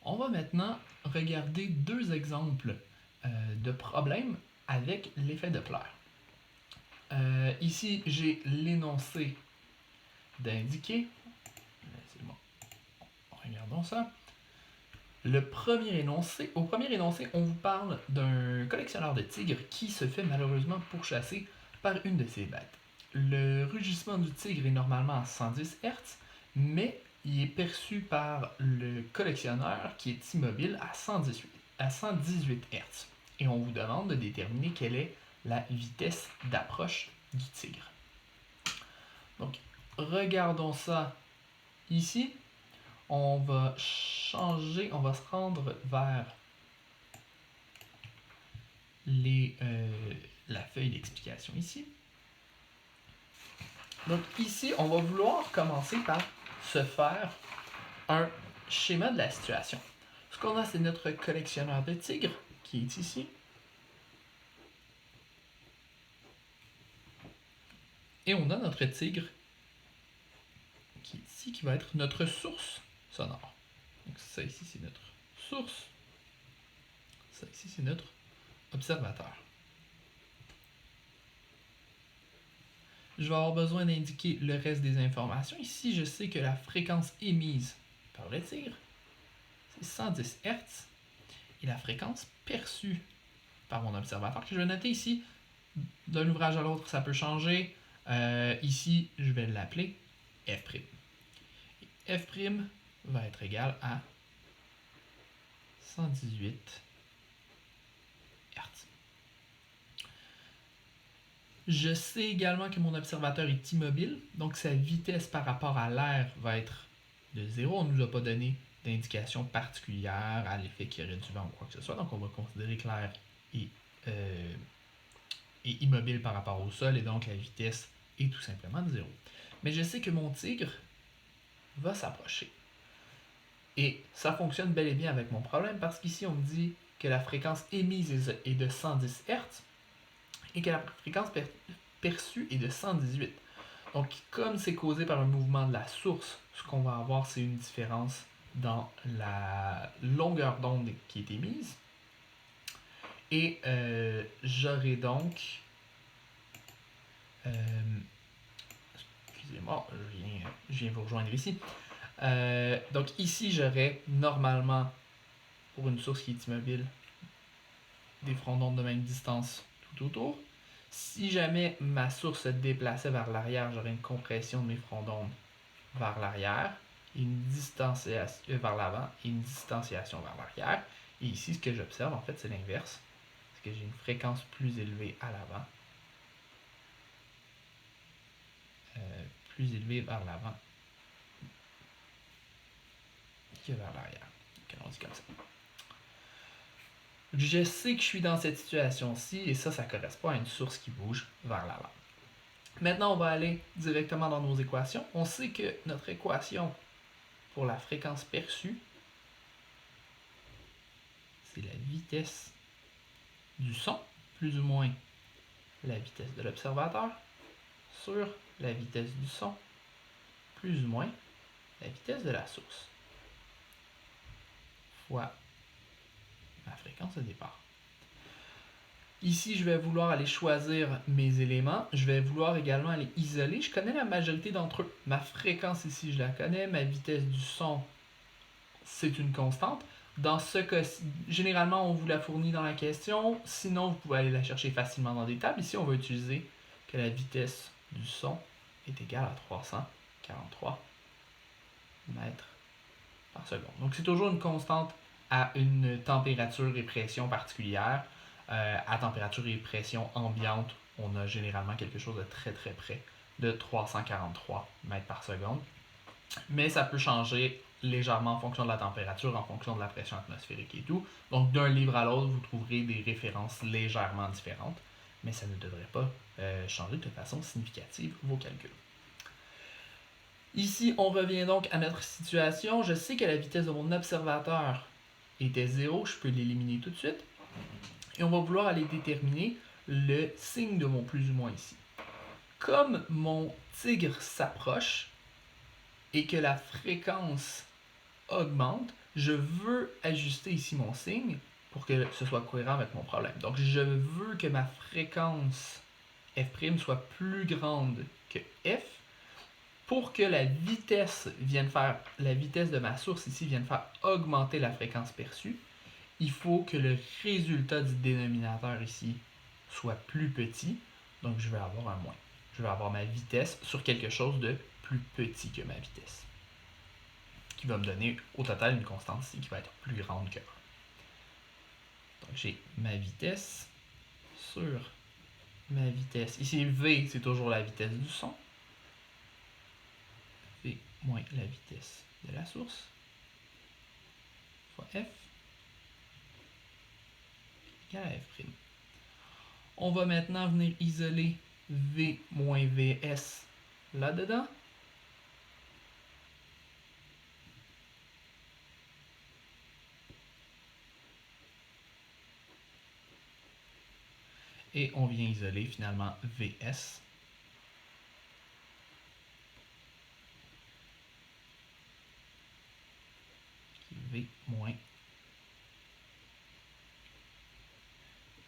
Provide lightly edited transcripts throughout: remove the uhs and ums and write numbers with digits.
On va maintenant regarder deux exemples de problèmes avec l'effet Doppler. Ici, j'ai l'énoncé d'indiquer. C'est bon. Regardons ça. Au premier énoncé, on vous parle d'un collectionneur de tigres qui se fait malheureusement pourchasser par une de ses bêtes. Le rugissement du tigre est normalement à 110 Hz, mais il est perçu par le collectionneur qui est immobile à 118 Hz. Et on vous demande de déterminer quelle est la vitesse d'approche du tigre. Donc, regardons ça ici. On va on va se rendre vers la feuille d'explication ici. Donc ici, on va vouloir commencer par se faire un schéma de la situation. Ce qu'on a, c'est notre collectionneur de tigres qui est ici. Et on a notre tigre qui est ici, qui va être notre source sonore. Donc ça ici, c'est notre source. Ça ici, c'est notre observateur. Je vais avoir besoin d'indiquer le reste des informations. Ici, je sais que la fréquence émise par le tigre, c'est 110 Hz. Et la fréquence perçue par mon observateur, que je vais noter ici, d'un ouvrage à l'autre, ça peut changer. Ici, je vais l'appeler F'. Et F' va être égal à 118 Hz. Je sais également que mon observateur est immobile, donc sa vitesse par rapport à l'air va être de 0. On ne nous a pas donné d'indication particulière à l'effet qu'il y aurait du vent ou quoi que ce soit, donc on va considérer que l'air est immobile par rapport au sol et donc la vitesse est tout simplement de 0. Mais je sais que mon tigre va s'approcher. Et ça fonctionne bel et bien avec mon problème parce qu'ici on me dit que la fréquence émise est de 110 Hz et que la fréquence perçue est de 118. Donc comme c'est causé par un mouvement de la source, ce qu'on va avoir c'est une différence dans la longueur d'onde qui est émise. Et j'aurai donc... excusez-moi, je viens vous rejoindre ici. Donc ici, j'aurai normalement, pour une source qui est immobile, des fronts d'onde de même distance tout autour. Si jamais ma source se déplaçait vers l'arrière, j'aurais une compression de mes fronts d'onde vers l'arrière, une distanciation vers l'avant et une distanciation vers l'arrière. Et ici, ce que j'observe, en fait, c'est l'inverse. C'est que j'ai une fréquence plus élevée à l'avant. Plus élevée vers l'avant que vers l'arrière. Okay, on dit comme ça. Je sais que je suis dans cette situation-ci et ça correspond à une source qui bouge vers l'avant. Maintenant, on va aller directement dans nos équations. On sait que notre équation pour la fréquence perçue, c'est la vitesse du son, plus ou moins la vitesse de l'observateur, sur la vitesse du son, plus ou moins la vitesse de la source, fois ma fréquence de départ. Ici, je vais vouloir aller choisir mes éléments. Je vais vouloir également aller isoler. Je connais la majorité d'entre eux. Ma fréquence ici, je la connais. Ma vitesse du son, c'est une constante. Dans ce cas-ci, généralement, on vous la fournit dans la question. Sinon, vous pouvez aller la chercher facilement dans des tables. Ici, on va utiliser que la vitesse du son est égale à 343 mètres par seconde. Donc, c'est toujours une constante à une température et pression particulière. À température et pression ambiante, on a généralement quelque chose de très très près de 343 mètres par seconde. Mais ça peut changer légèrement en fonction de la température, en fonction de la pression atmosphérique et tout. Donc d'un livre à l'autre, vous trouverez des références légèrement différentes, mais ça ne devrait pas changer de façon significative vos calculs. Ici, on revient donc à notre situation. Je sais que la vitesse de mon observateur était 0, je peux l'éliminer tout de suite. Et on va vouloir aller déterminer le signe de mon plus ou moins ici. Comme mon tigre s'approche et que la fréquence augmente, je veux ajuster ici mon signe pour que ce soit cohérent avec mon problème. Donc, je veux que ma fréquence f' soit plus grande que f pour que la vitesse de ma source ici vienne faire augmenter la fréquence perçue. Il faut que le résultat du dénominateur ici soit plus petit. Donc, je vais avoir un moins. Je vais avoir ma vitesse sur quelque chose de plus petit que ma vitesse, qui va me donner au total une constante ici qui va être plus grande que 1. Donc, j'ai ma vitesse sur ma vitesse. Ici, V, c'est toujours la vitesse du son. V moins la vitesse de la source fois F égale à F'. On va maintenant venir isoler V moins Vs là-dedans. Et on vient isoler finalement Vs. Qui est V moins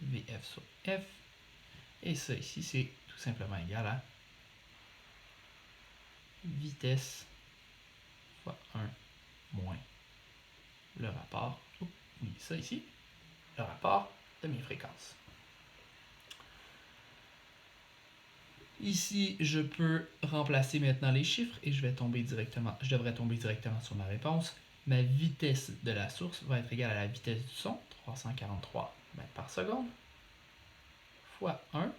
Vf sur F. Et ça ici, c'est tout simplement égal à vitesse fois 1 moins le rapport, oui, ça ici, le rapport de mes fréquences. Ici, je peux remplacer maintenant les chiffres et je devrais tomber directement sur ma réponse. Ma vitesse de la source va être égale à la vitesse du son, 343 mètres par seconde, fois 1,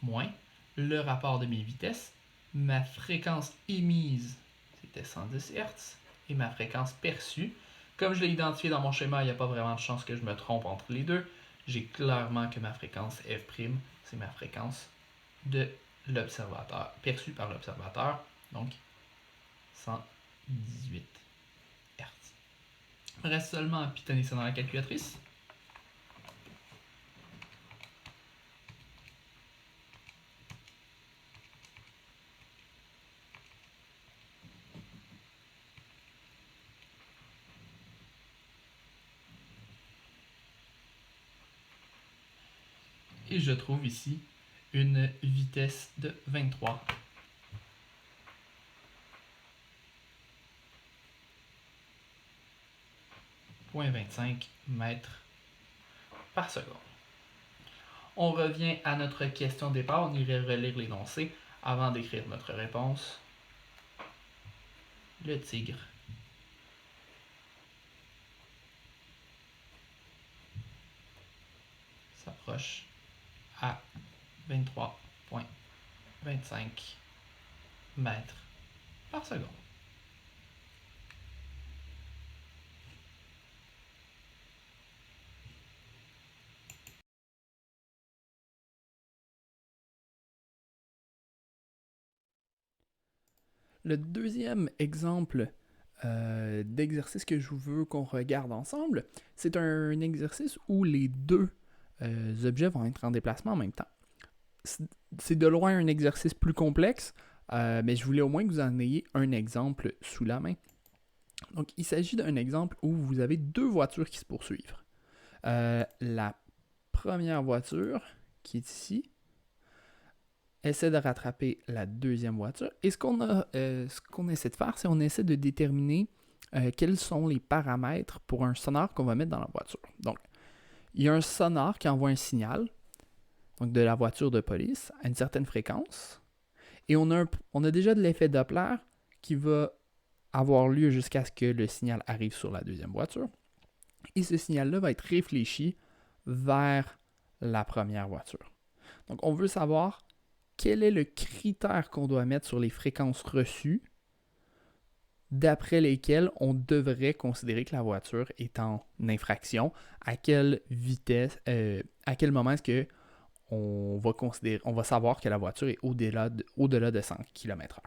moins le rapport de mes vitesses. Ma fréquence émise, c'était 110 Hz, et ma fréquence perçue, comme je l'ai identifié dans mon schéma, il n'y a pas vraiment de chance que je me trompe entre les deux. J'ai clairement que ma fréquence f', c'est ma fréquence de l'observateur, perçue par l'observateur, donc 118 Hz. Il me reste seulement à pitonner ça dans la calculatrice. Et je trouve ici une vitesse de 23,25 mètres par seconde. On revient à notre question de départ. On irait relire l'énoncé avant d'écrire notre réponse. Le tigre s'approche à 23,25 mètres par seconde. Le deuxième exemple d'exercice que je veux qu'on regarde ensemble, c'est un exercice où les deux objets vont être en déplacement en même temps. C'est de loin un exercice plus complexe, mais je voulais au moins que vous en ayez un exemple sous la main. Donc, il s'agit d'un exemple où vous avez deux voitures qui se poursuivent. La première voiture, qui est ici, essaie de rattraper la deuxième voiture. Et ce qu'on essaie de faire, c'est qu'on essaie de déterminer quels sont les paramètres pour un sonore qu'on va mettre dans la voiture. Donc, il y a un sonore qui envoie un signal, donc de la voiture de police, à une certaine fréquence. Et on a déjà de l'effet Doppler qui va avoir lieu jusqu'à ce que le signal arrive sur la deuxième voiture. Et ce signal-là va être réfléchi vers la première voiture. Donc, on veut savoir quel est le critère qu'on doit mettre sur les fréquences reçues d'après lesquelles on devrait considérer que la voiture est en infraction, à quelle vitesse, à quel moment est-ce que on va savoir que la voiture est au-delà de 100 km/h.